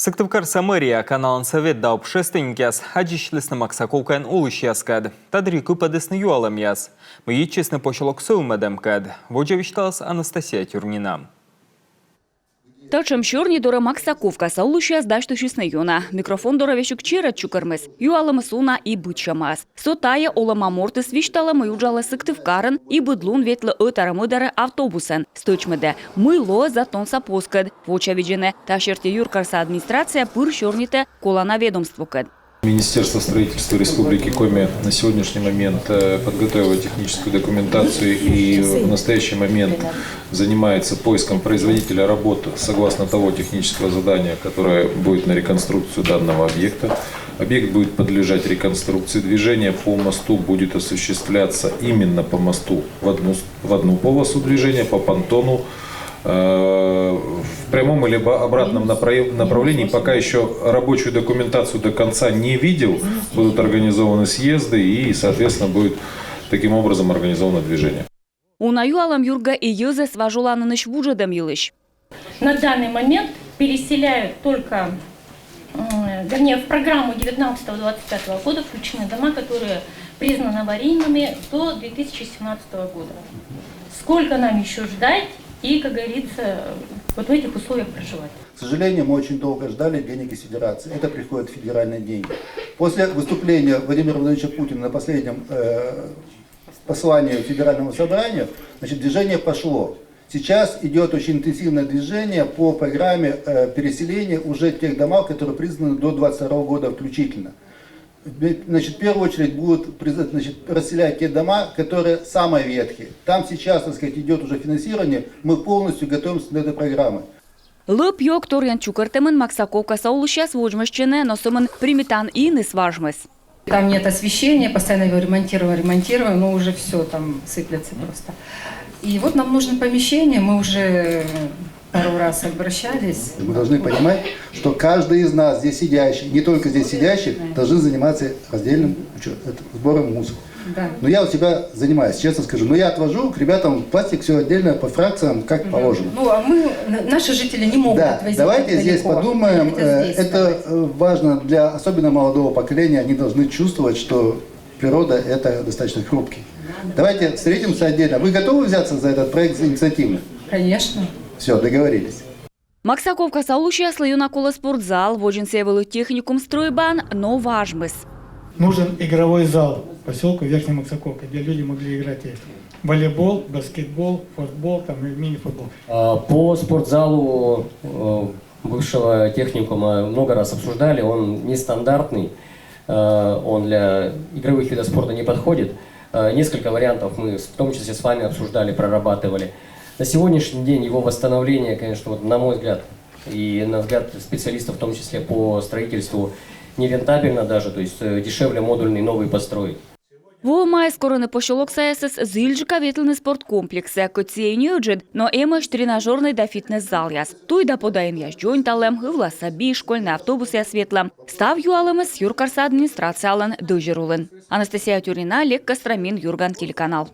Сыктывкар Самария каналын совет дауп шестенькес, аджишлесны максаковкан улышьяс кад. Тадри купадысны юалам яс. Мы честно почелок соумадам кад. Воджавишталас Анастасия Тюрнина. Тачам чорні дора максаковка саулуща здачту юна. Микрофон дора вещук чират чукармыс. Юалам суна и бычамас. Сотая олама мортыс виштала маюджала Сыктывкарын и быдлун ветлы өтарамыдары автобусын. Стычмыды. Мыло затон сапоскад. Вочавиджене. Ташерти юркарса администрация пыр чорните колана ведомству кад. Министерство строительства Республики Коми на сегодняшний момент подготовило техническую документацию и в настоящий момент занимается поиском производителя работ согласно того технического задания, которое будет на реконструкцию данного объекта. Объект будет подлежать реконструкции. Движение по мосту будет осуществляться именно по мосту в одну полосу движения, по понтону. В прямом или обратном направлении пока еще рабочую документацию до конца не видел. Будут организованы съезды и, соответственно, будет таким образом организовано движение. Унаю алам юрга и юзес важуланыш вужедам юлыш. На данный момент переселяют только, вернее, в программу 19-25 года включены дома, которые признаны аварийными до 2017 года. Сколько нам еще ждать? И, как говорится, вот в этих условиях проживать. К сожалению, мы очень долго ждали денег из Федерации. Это приходят федеральные деньги. После выступления Владимира Владимировича Путина на последнем послании Федеральному собранию, движение пошло. Сейчас идет очень интенсивное движение по программе переселения уже тех домов, которые признаны до 2022 года включительно. В первую очередь будут расселять те дома, которые самые ветхие. Там сейчас, идет уже финансирование, мы полностью готовимся для этой программы. Лып йок торян чукартемын максаковка саулуща свожмащене, но сумын примитан и не сважмыс. Там нет освещения, постоянно его ремонтируем, но уже все там сыплется просто. И вот нам нужно помещение, мы уже пару раз обращались. Мы должны понимать, что каждый из нас здесь сидящий, не только здесь сидящий, должны заниматься раздельным сбором мусора. Да. Но я у тебя занимаюсь, честно скажу. Но я отвожу к ребятам пластик все отдельно по фракциям, как положено. Ну, а наши жители не могут отвозить. Давайте здесь подумаем. Это важно для особенно молодого поколения. Они должны чувствовать, что природа это достаточно хрупкий. Давайте встретимся отдельно. Вы готовы взяться за этот проект инициативно? Конечно. Все, договорились. Максаковка саулуща слоюна кола спортзал, воджин севелу техникум стройбан, но важмыс. Нужен игровой зал в поселку Верхняя Максаковка, где люди могли играть в волейбол, баскетбол, футбол, там, и мини-футбол. По спортзалу бывшего техникума много раз обсуждали, он нестандартный, он для игровых видов спорта не подходит. Несколько вариантов мы в том числе с вами обсуждали, прорабатывали. На сегодняшний день его восстановление, конечно, на мой взгляд, и на взгляд специалистов, в том числе по строительству, нерентабельно даже, то есть дешевле модульный новый построить. Во май скоро не пошелок СС зильджика ветленый спорткомплексе, коцейню джед, но эмаш тренажерный да фитнес-зал яс. Туй да подаем яс джойнталем, гывла саби, школьный автобус я светлым. Став юалым с юркарса администрациялын дыжерулын. Анастасия Тюрнина, Олег Костромин, Юрган, телеканал.